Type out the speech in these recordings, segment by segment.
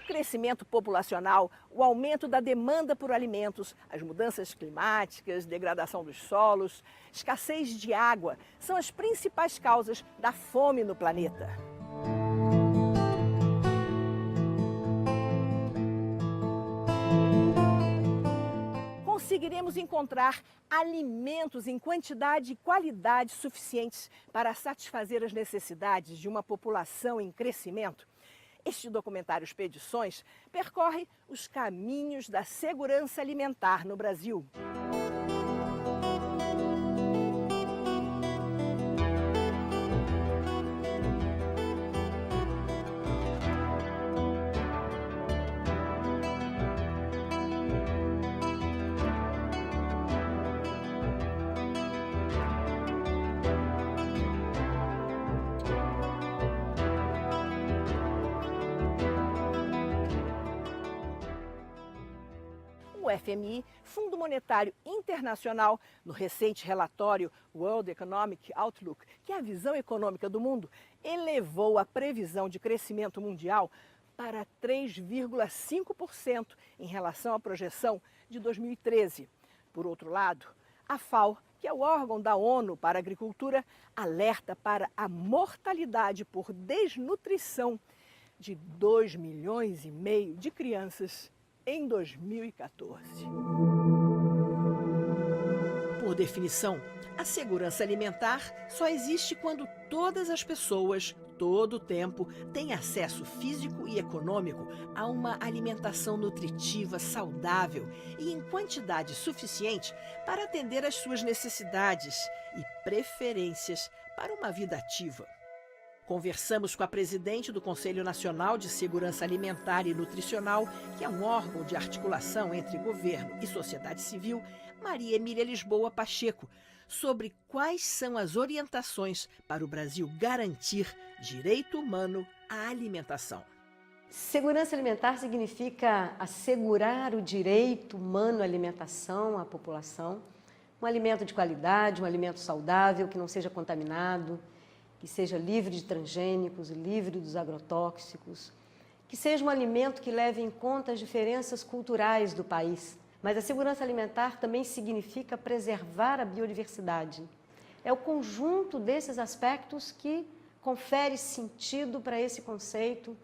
crescimento populacional, o aumento da demanda por alimentos, as mudanças climáticas, degradação dos solos, escassez de água são as principais causas da fome no planeta. Conseguiremos encontrar alimentos em quantidade e qualidade suficientes para satisfazer as necessidades de uma população em crescimento? Este documentário Expedições percorre os caminhos da segurança alimentar no Brasil. O FMI, Fundo Monetário Internacional, no recente relatório World Economic Outlook, que é a visão econômica do mundo, elevou a previsão de crescimento mundial para 3,5% em relação à projeção de 2013. Por outro lado, a FAO, que é o órgão da ONU para a Agricultura, alerta para a mortalidade por desnutrição de 2,5 milhões de crianças em 2014. Por definição, a segurança alimentar só existe quando todas as pessoas, todo o tempo, têm acesso físico e econômico a uma alimentação nutritiva, saudável e em quantidade suficiente para atender às suas necessidades e preferências para uma vida ativa. Conversamos com a presidente do Conselho Nacional de Segurança Alimentar e Nutricional, que é um órgão de articulação entre governo e sociedade civil, Maria Emília Lisboa Pacheco, sobre quais são as orientações para o Brasil garantir direito humano à alimentação. Segurança alimentar significa assegurar o direito humano à alimentação à população, um alimento de qualidade, um alimento saudável, que não seja contaminado, que seja livre de transgênicos, livre dos agrotóxicos, que seja um alimento que leve em conta as diferenças culturais do país. Mas a segurança alimentar também significa preservar a biodiversidade. É o conjunto desses aspectos que confere sentido para esse conceito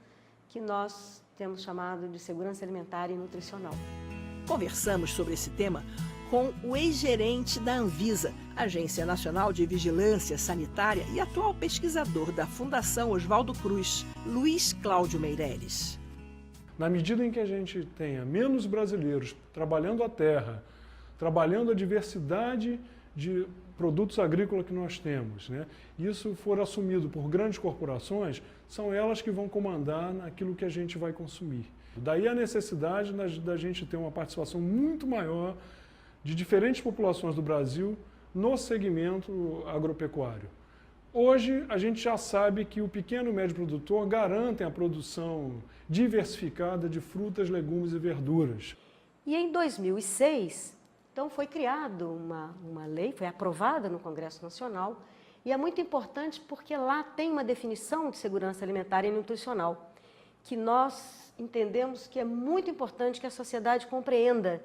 que nós temos chamado de segurança alimentar e nutricional. Conversamos sobre esse tema com o ex-gerente da Anvisa, Agência Nacional de Vigilância Sanitária, e atual pesquisador da Fundação Oswaldo Cruz, Luiz Cláudio Meireles. Na medida em que a gente tenha menos brasileiros trabalhando a terra, trabalhando a diversidade de produtos agrícolas que nós temos, né? Isso for assumido por grandes corporações, são elas que vão comandar naquilo que a gente vai consumir. Daí a necessidade da gente ter uma participação muito maior de diferentes populações do Brasil no segmento agropecuário. Hoje, a gente já sabe que o pequeno e médio produtor garantem a produção diversificada de frutas, legumes e verduras. E em 2006, então, foi criada uma lei, foi aprovada no Congresso Nacional, e é muito importante porque lá tem uma definição de segurança alimentar e nutricional, que nós entendemos que é muito importante que a sociedade compreenda,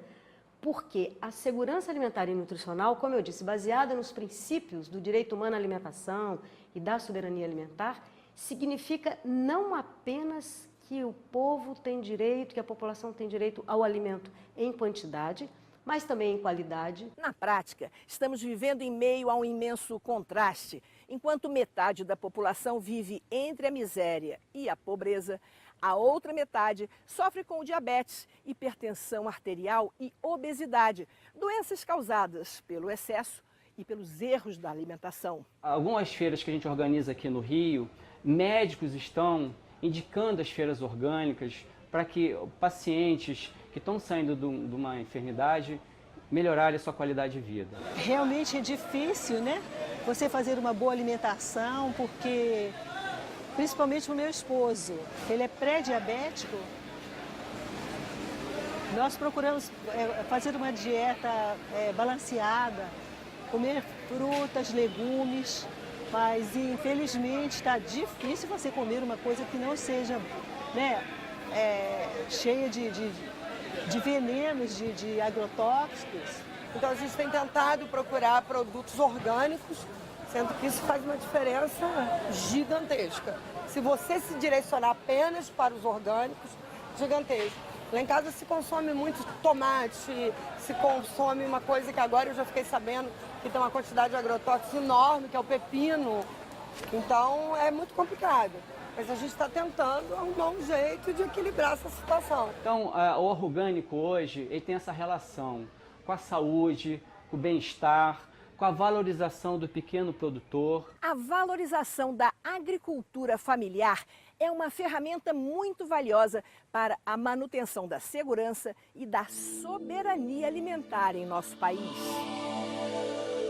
porque a segurança alimentar e nutricional, como eu disse, baseada nos princípios do direito humano à alimentação e da soberania alimentar, significa não apenas que o povo tem direito, que a população tem direito ao alimento em quantidade, mas também em qualidade. Na prática, estamos vivendo em meio a um imenso contraste. Enquanto metade da população vive entre a miséria e a pobreza, a outra metade sofre com diabetes, hipertensão arterial e obesidade, doenças causadas pelo excesso e pelos erros da alimentação. Algumas feiras que a gente organiza aqui no Rio, médicos estão indicando as feiras orgânicas para que pacientes que estão saindo de uma enfermidade melhorarem a sua qualidade de vida. Realmente é difícil, né? Você fazer uma boa alimentação, porque principalmente o meu esposo, ele é pré-diabético. Nós procuramos fazer uma dieta balanceada, comer frutas, legumes, mas infelizmente está difícil você comer uma coisa que não seja, né, cheia de venenos, de agrotóxicos. Então a gente tem tentado procurar produtos orgânicos, sendo que isso faz uma diferença gigantesca. Se você se direcionar apenas para os orgânicos, gigantesco. Lá em casa se consome muito tomate, se consome uma coisa que agora eu já fiquei sabendo que tem uma quantidade de agrotóxicos enorme, que é o pepino. Então é muito complicado. Mas a gente está tentando arrumar um jeito de equilibrar essa situação. Então, o orgânico hoje, ele tem essa relação com a saúde, com o bem-estar, com a valorização do pequeno produtor. A valorização da agricultura familiar é uma ferramenta muito valiosa para a manutenção da segurança e da soberania alimentar em nosso país.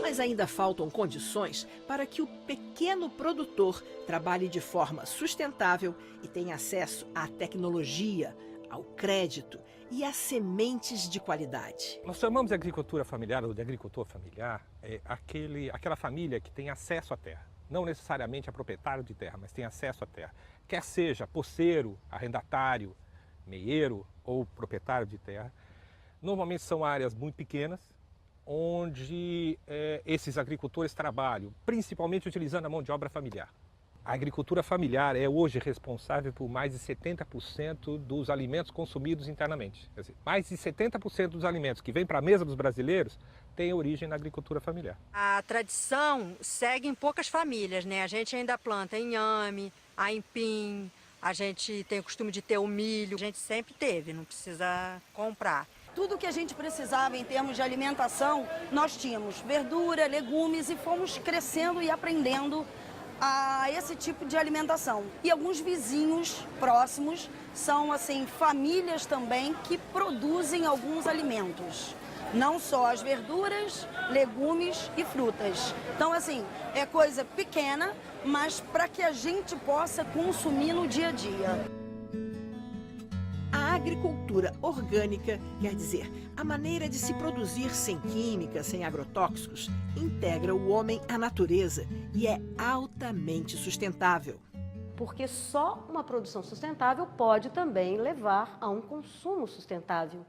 Mas ainda faltam condições para que o pequeno produtor trabalhe de forma sustentável e tenha acesso à tecnologia, ao crédito e a sementes de qualidade. Nós chamamos de agricultura familiar ou de agricultor familiar aquela família que tem acesso à terra. Não necessariamente é proprietário de terra, mas tem acesso à terra. Quer seja poceiro, arrendatário, meieiro ou proprietário de terra. Normalmente são áreas muito pequenas, onde esses agricultores trabalham, principalmente utilizando a mão de obra familiar. A agricultura familiar é hoje responsável por mais de 70% dos alimentos consumidos internamente. Quer dizer, mais de 70% dos alimentos que vêm para a mesa dos brasileiros têm origem na agricultura familiar. A tradição segue em poucas famílias, né? A gente ainda planta inhame, aipim, a gente tem o costume de ter o milho, a gente sempre teve, não precisa comprar. Tudo que a gente precisava em termos de alimentação, nós tínhamos verdura, legumes e fomos crescendo e aprendendo a esse tipo de alimentação. E alguns vizinhos próximos são assim famílias também que produzem alguns alimentos. Não só as verduras, legumes e frutas. Então assim, é coisa pequena, mas para que a gente possa consumir no dia a dia. A agricultura orgânica, quer dizer, a maneira de se produzir sem químicas, sem agrotóxicos, integra o homem à natureza e é altamente sustentável. Porque só uma produção sustentável pode também levar a um consumo sustentável.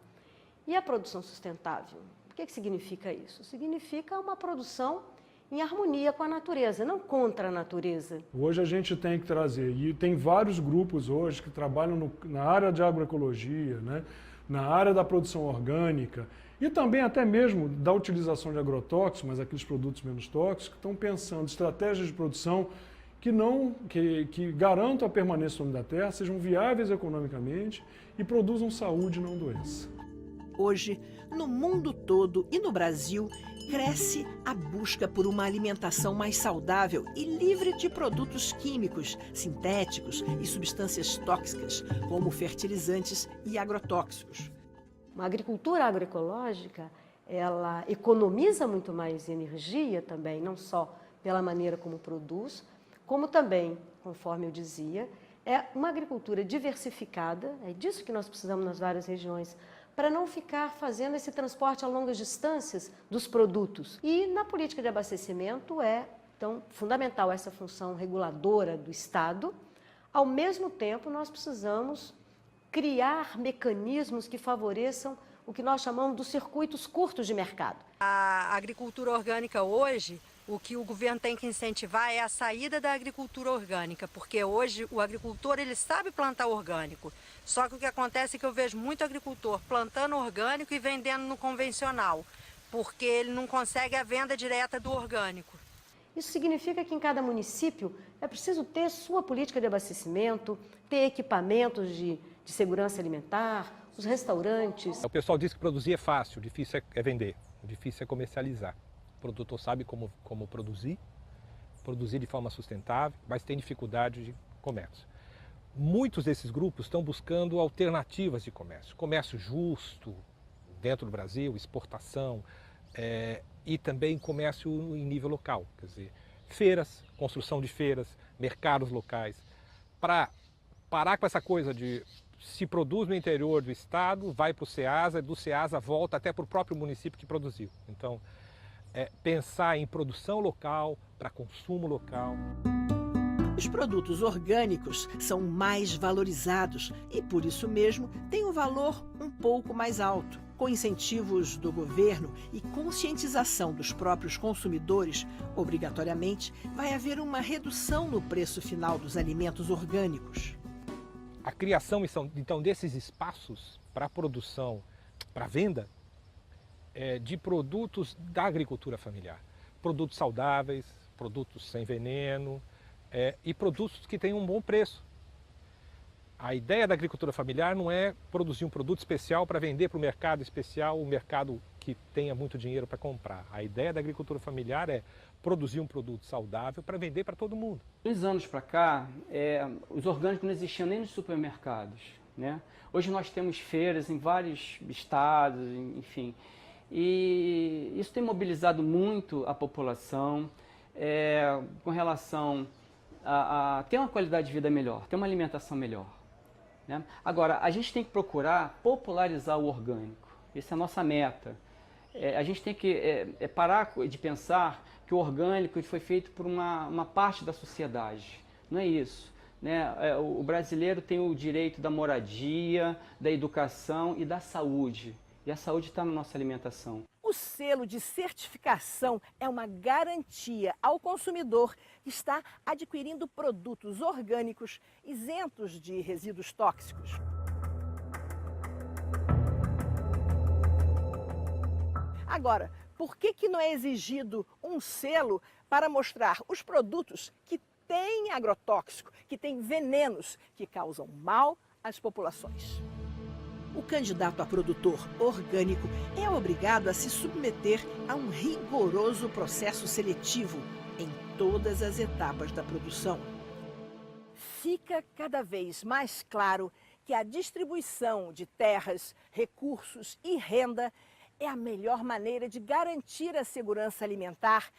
E a produção sustentável? O que significa isso? Significa uma produção em harmonia com a natureza, não contra a natureza. Hoje a gente tem que trazer, e tem vários grupos hoje que trabalham na área de agroecologia, né, na área da produção orgânica e também até mesmo da utilização de agrotóxicos, mas aqueles produtos menos tóxicos, que estão pensando estratégias de produção que garantam a permanência do homem da terra, sejam viáveis economicamente e produzam saúde e não doença. Hoje, no mundo todo e no Brasil, cresce a busca por uma alimentação mais saudável e livre de produtos químicos, sintéticos e substâncias tóxicas, como fertilizantes e agrotóxicos. Uma agricultura agroecológica, ela economiza muito mais energia também, não só pela maneira como produz, como também, conforme eu dizia, é uma agricultura diversificada, é disso que nós precisamos nas várias regiões, para não ficar fazendo esse transporte a longas distâncias dos produtos. E na política de abastecimento é, então, fundamental essa função reguladora do Estado. Ao mesmo tempo, nós precisamos criar mecanismos que favoreçam o que nós chamamos dos circuitos curtos de mercado. A agricultura orgânica hoje, o que o governo tem que incentivar é a saída da agricultura orgânica, porque hoje o agricultor ele sabe plantar orgânico, só que o que acontece é que eu vejo muito agricultor plantando orgânico e vendendo no convencional, porque ele não consegue a venda direta do orgânico. Isso significa que em cada município é preciso ter sua política de abastecimento, ter equipamentos de segurança alimentar, os restaurantes. O pessoal diz que produzir é fácil, o difícil é vender, o difícil é comercializar. O produtor sabe como produzir de forma sustentável, mas tem dificuldade de comércio. Muitos desses grupos estão buscando alternativas de comércio. Comércio justo dentro do Brasil, exportação e também comércio em nível local. Quer dizer, feiras, construção de feiras, mercados locais. Para parar com essa coisa de se produz no interior do estado, vai para o Ceasa, do Ceasa volta até para o próprio município que produziu. Então, pensar em produção local, para consumo local. Os produtos orgânicos são mais valorizados e, por isso mesmo, têm um valor um pouco mais alto. Com incentivos do governo e conscientização dos próprios consumidores, obrigatoriamente vai haver uma redução no preço final dos alimentos orgânicos. A criação, então, desses espaços para produção, para venda, de produtos da agricultura familiar. Produtos saudáveis, produtos sem veneno e produtos que têm um bom preço. A ideia da agricultura familiar não é produzir um produto especial para vender para o mercado especial, o mercado que tenha muito dinheiro para comprar. A ideia da agricultura familiar é produzir um produto saudável para vender para todo mundo. Uns anos para cá, os orgânicos não existiam nem nos supermercados, né? Hoje nós temos feiras em vários estados, enfim. E isso tem mobilizado muito a população com relação a ter uma qualidade de vida melhor, ter uma alimentação melhor, né? Agora, a gente tem que procurar popularizar o orgânico. Essa é a nossa meta. A gente tem que parar de pensar que o orgânico foi feito por uma parte da sociedade. Não é isso, né? O brasileiro tem o direito da moradia, da educação e da saúde. E a saúde está na nossa alimentação. O selo de certificação é uma garantia ao consumidor que está adquirindo produtos orgânicos isentos de resíduos tóxicos. Agora, por que não é exigido um selo para mostrar os produtos que têm agrotóxico, que têm venenos que causam mal às populações? O candidato a produtor orgânico é obrigado a se submeter a um rigoroso processo seletivo em todas as etapas da produção. Fica cada vez mais claro que a distribuição de terras, recursos e renda é a melhor maneira de garantir a segurança alimentar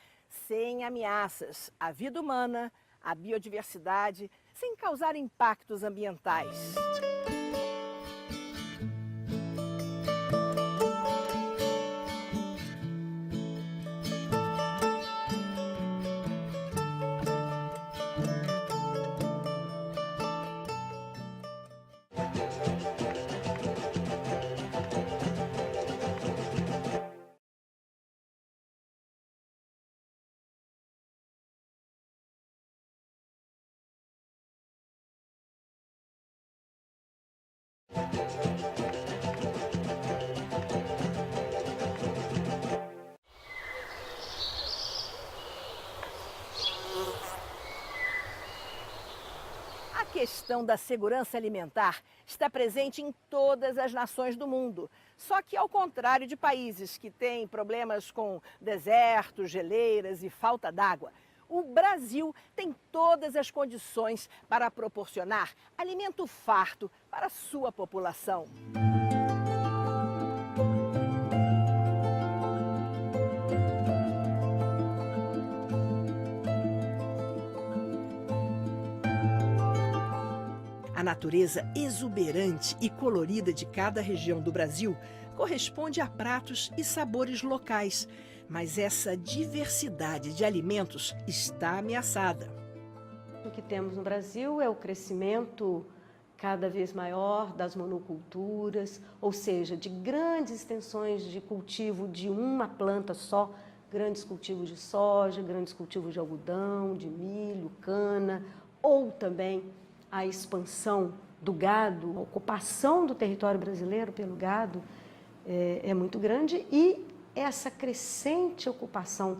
sem ameaças à vida humana, à biodiversidade, sem causar impactos ambientais. A questão da segurança alimentar está presente em todas as nações do mundo. Só que, ao contrário de países que têm problemas com desertos, geleiras e falta d'água, o Brasil tem todas as condições para proporcionar alimento farto para a sua população. A natureza exuberante e colorida de cada região do Brasil corresponde a pratos e sabores locais, mas essa diversidade de alimentos está ameaçada. O que temos no Brasil é o crescimento cada vez maior das monoculturas, ou seja, de grandes extensões de cultivo de uma planta só, grandes cultivos de soja, grandes cultivos de algodão, de milho, cana, ou também a expansão do gado, a ocupação do território brasileiro pelo gado é muito grande e essa crescente ocupação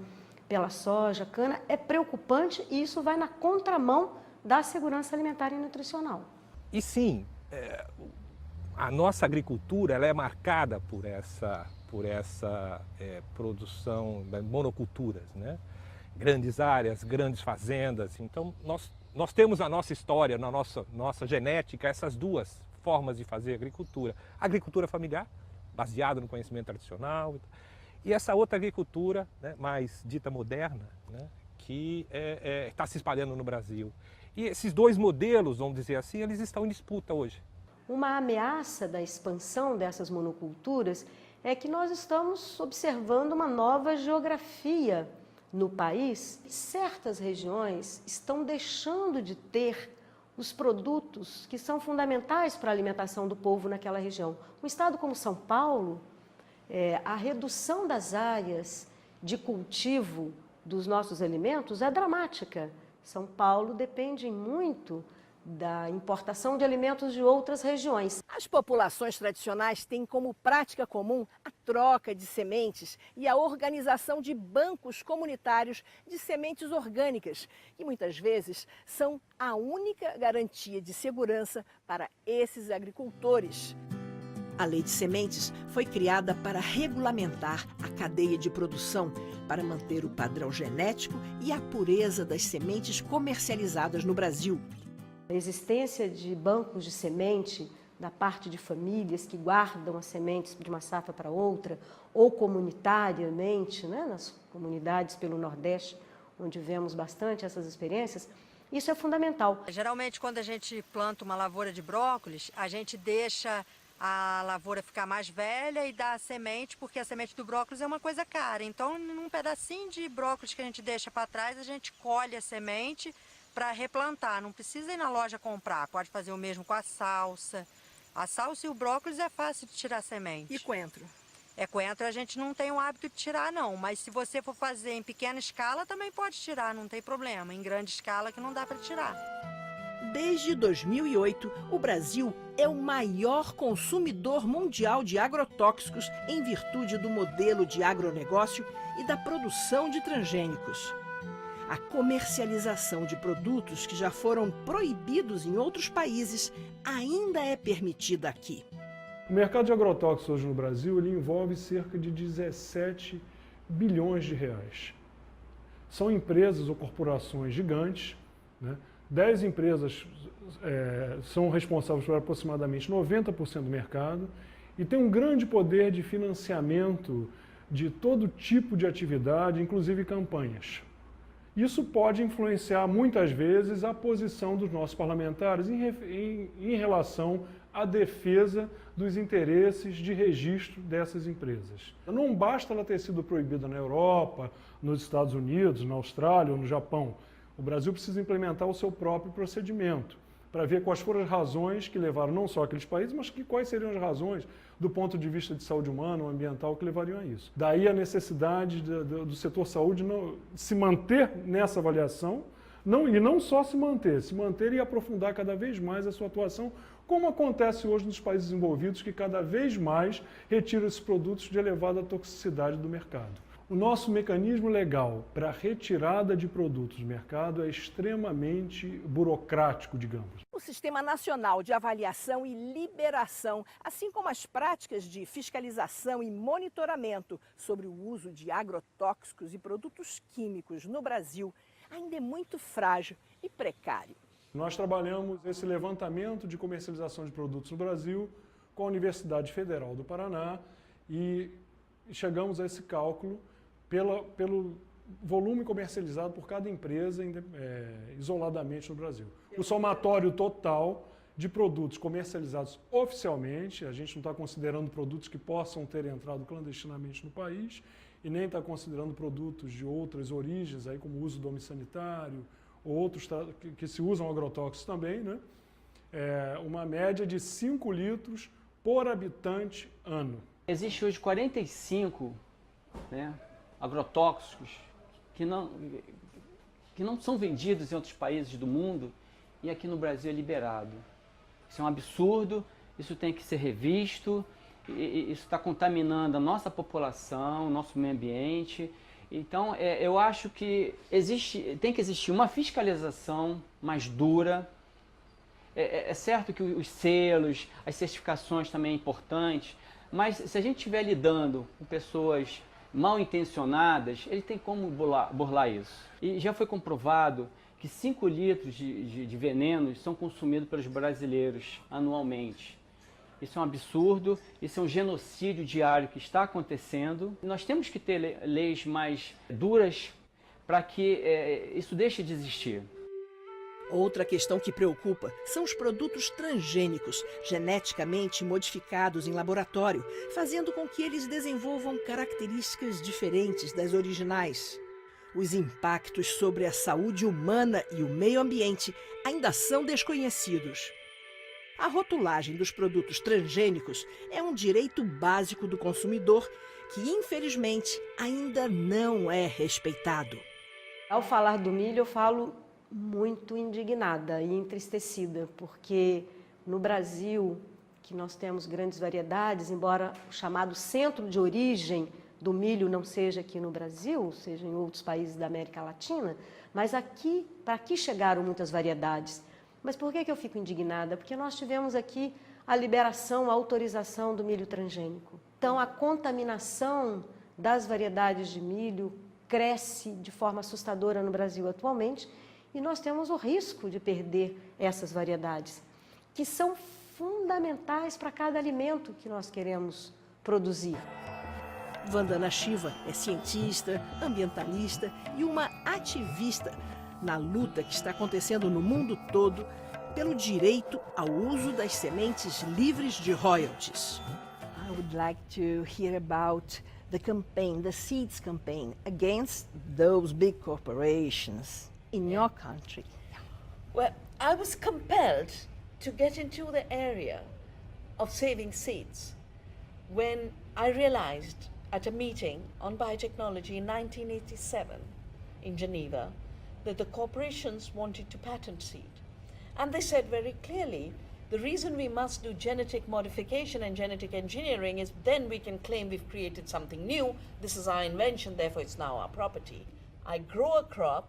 pela soja, cana é preocupante e isso vai na contramão da segurança alimentar e nutricional. E sim, a nossa agricultura ela é marcada por essa produção de monoculturas, né? Grandes áreas, grandes fazendas. Então, nós temos na nossa história, na nossa genética, essas duas formas de fazer agricultura. A agricultura familiar, baseada no conhecimento tradicional, e essa outra agricultura, né, mais dita moderna, né, que está se espalhando no Brasil. E esses dois modelos, vamos dizer assim, eles estão em disputa hoje. Uma ameaça da expansão dessas monoculturas é que nós estamos observando uma nova geografia no país, certas regiões estão deixando de ter os produtos que são fundamentais para a alimentação do povo naquela região. Um estado como São Paulo, a redução das áreas de cultivo dos nossos alimentos é dramática. São Paulo depende muito da importação de alimentos de outras regiões. As populações tradicionais têm como prática comum a troca de sementes e a organização de bancos comunitários de sementes orgânicas, que muitas vezes são a única garantia de segurança para esses agricultores. A Lei de Sementes foi criada para regulamentar a cadeia de produção, para manter o padrão genético e a pureza das sementes comercializadas no Brasil. A existência de bancos de semente da parte de famílias que guardam as sementes de uma safra para outra, ou comunitariamente, né, nas comunidades pelo Nordeste, onde vemos bastante essas experiências, isso é fundamental. Geralmente, quando a gente planta uma lavoura de brócolis, a gente deixa a lavoura ficar mais velha e dá a semente, porque a semente do brócolis é uma coisa cara. Então, num pedacinho de brócolis que a gente deixa para trás, a gente colhe a semente para replantar. Não precisa ir na loja comprar, pode fazer o mesmo com a salsa. A salsa e o brócolis é fácil de tirar semente. E coentro? Coentro a gente não tem o hábito de tirar não, mas se você for fazer em pequena escala também pode tirar, não tem problema. Em grande escala que não dá para tirar. Desde 2008, o Brasil é o maior consumidor mundial de agrotóxicos em virtude do modelo de agronegócio e da produção de transgênicos. A comercialização de produtos que já foram proibidos em outros países ainda é permitida aqui. O mercado de agrotóxicos hoje no Brasil ele envolve cerca de 17 bilhões de reais. São empresas ou corporações gigantes, né? 10 empresas são responsáveis por aproximadamente 90% do mercado e tem um grande poder de financiamento de todo tipo de atividade, inclusive campanhas. Isso pode influenciar muitas vezes a posição dos nossos parlamentares em relação à defesa dos interesses de registro dessas empresas. Não basta ela ter sido proibida na Europa, nos Estados Unidos, na Austrália ou no Japão. O Brasil precisa implementar o seu próprio procedimento para ver quais foram as razões que levaram não só aqueles países, mas quais seriam as razões do ponto de vista de saúde humana ou ambiental que levariam a isso. Daí a necessidade do setor saúde se manter nessa avaliação, e não só se manter e aprofundar cada vez mais a sua atuação, como acontece hoje nos países desenvolvidos, que cada vez mais retiram esses produtos de elevada toxicidade do mercado. O nosso mecanismo legal para retirada de produtos do mercado é extremamente burocrático, digamos. O Sistema Nacional de Avaliação e Liberação, assim como as práticas de fiscalização e monitoramento sobre o uso de agrotóxicos e produtos químicos no Brasil, ainda é muito frágil e precário. Nós trabalhamos esse levantamento de comercialização de produtos no Brasil com a Universidade Federal do Paraná e chegamos a esse cálculo pelo volume comercializado por cada empresa isoladamente no Brasil. O somatório total de produtos comercializados oficialmente, a gente não está considerando produtos que possam ter entrado clandestinamente no país e nem está considerando produtos de outras origens, aí como uso domiciliário ou outros que se usam agrotóxicos também, né? Uma média de 5 litros por habitante ano. Existe hoje 45 agrotóxicos que não são vendidos em outros países do mundo e aqui no Brasil é liberado. Isso é um absurdo, isso tem que ser revisto, isso está contaminando a nossa população, o nosso meio ambiente. Então, eu acho que tem que existir uma fiscalização mais dura. É certo que os selos, as certificações também é importante, mas se a gente estiver lidando com pessoas mal intencionadas, ele tem como burlar isso. E já foi comprovado que 5 litros de venenos são consumidos pelos brasileiros anualmente. Isso é um absurdo, isso é um genocídio diário que está acontecendo. Nós temos que ter leis mais duras para que isso deixe de existir. Outra questão que preocupa são os produtos transgênicos, geneticamente modificados em laboratório, fazendo com que eles desenvolvam características diferentes das originais. Os impactos sobre a saúde humana e o meio ambiente ainda são desconhecidos. A rotulagem dos produtos transgênicos é um direito básico do consumidor que, infelizmente, ainda não é respeitado. Ao falar do milho, eu falo muito indignada e entristecida, porque no Brasil, que nós temos grandes variedades, embora o chamado centro de origem do milho não seja aqui no Brasil, seja em outros países da América Latina, mas aqui, para aqui chegaram muitas variedades. Mas por que eu fico indignada? Porque nós tivemos aqui a liberação, a autorização do milho transgênico. Então, a contaminação das variedades de milho cresce de forma assustadora no Brasil atualmente e nós temos o risco de perder essas variedades, que são fundamentais para cada alimento que nós queremos produzir. Vandana Shiva é cientista, ambientalista e uma ativista na luta que está acontecendo no mundo todo pelo direito ao uso das sementes livres de royalties. I would like to hear about the campaign, the seeds campaign against those big corporations in your country. Well, I was compelled to get into the area of saving seeds when I realized at a meeting on biotechnology in 1987 in Geneva that the corporations wanted to patent seed. And they said very clearly, the reason we must do genetic modification and genetic engineering is then we can claim we've created something new. This is our invention, therefore it's now our property. I grow a crop,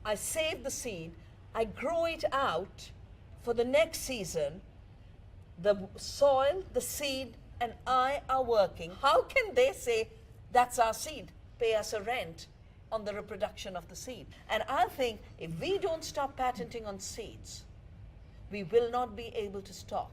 I save the seed, I grow it out for the next season. The soil, the seed, and I are working. How can they say, that's our seed, pay us a rent on the reproduction of the seed? And I think if we don't stop patenting on seeds, we will not be able to stop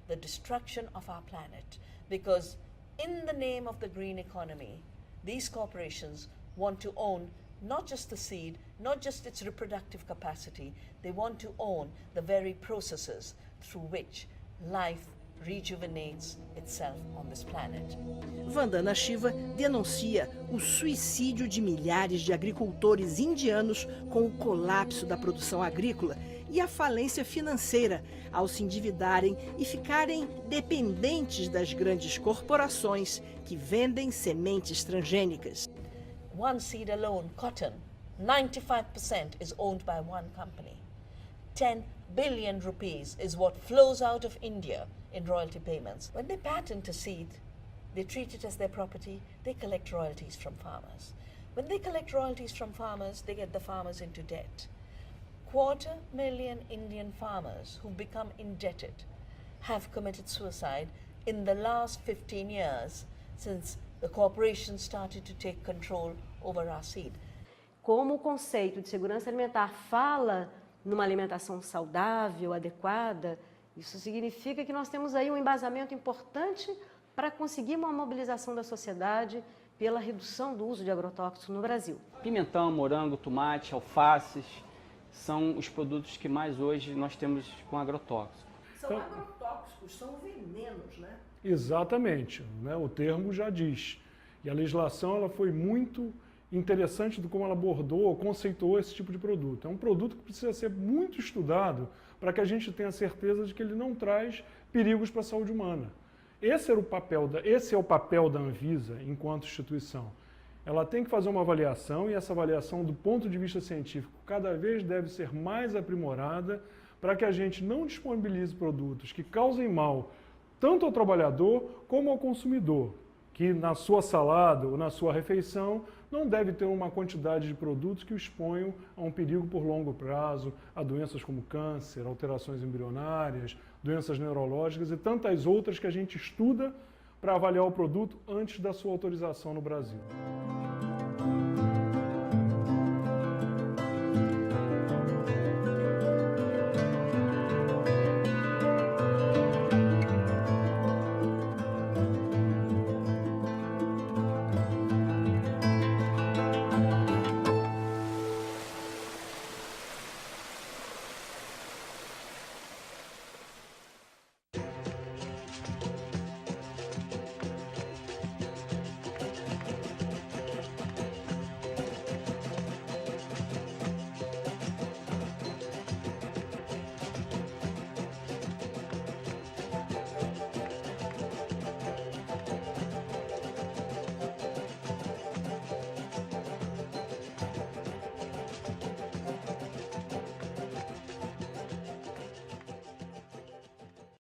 the destruction of our planet, because in the name of the green economy, these corporations want to own not just the seed, not just its reproductive capacity, they want to own the very processes through which life rejuvenates itself on this planet. Vandana Shiva denuncia o suicídio de milhares de agricultores indianos com o colapso da produção agrícola e a falência financeira ao se endividarem e ficarem dependentes das grandes corporações que vendem sementes transgênicas. One seed alone, cotton, 95% is owned by one company. 10 billion rupees is what flows out of India in royalty payments. When they patent a seed, they treat it as their property, they collect royalties from farmers. When they collect royalties from farmers, they get the farmers into debt. 250,000 Indian farmers who've become indebted have committed suicide in the last 15 years since the corporations started to take control over our seed. Como o conceito de segurança alimentar fala numa alimentação saudável, adequada, isso significa que nós temos aí um embasamento importante para conseguir uma mobilização da sociedade pela redução do uso de agrotóxicos no Brasil. Pimentão, morango, tomate, alfaces são os produtos que mais hoje nós temos com agrotóxico. São agrotóxicos, são venenos, né? Exatamente, né? O termo já diz. E a legislação ela foi muito interessante do como ela abordou, conceituou esse tipo de produto. É um produto que precisa ser muito estudado para que a gente tenha certeza de que ele não traz perigos para a saúde humana. Esse é o papel da Anvisa enquanto instituição. Ela tem que fazer uma avaliação e essa avaliação, do ponto de vista científico, cada vez deve ser mais aprimorada para que a gente não disponibilize produtos que causem mal tanto ao trabalhador como ao consumidor, que na sua salada ou na sua refeição não deve ter uma quantidade de produtos que o exponham a um perigo por longo prazo, a doenças como câncer, alterações embrionárias, doenças neurológicas e tantas outras que a gente estuda para avaliar o produto antes da sua autorização no Brasil.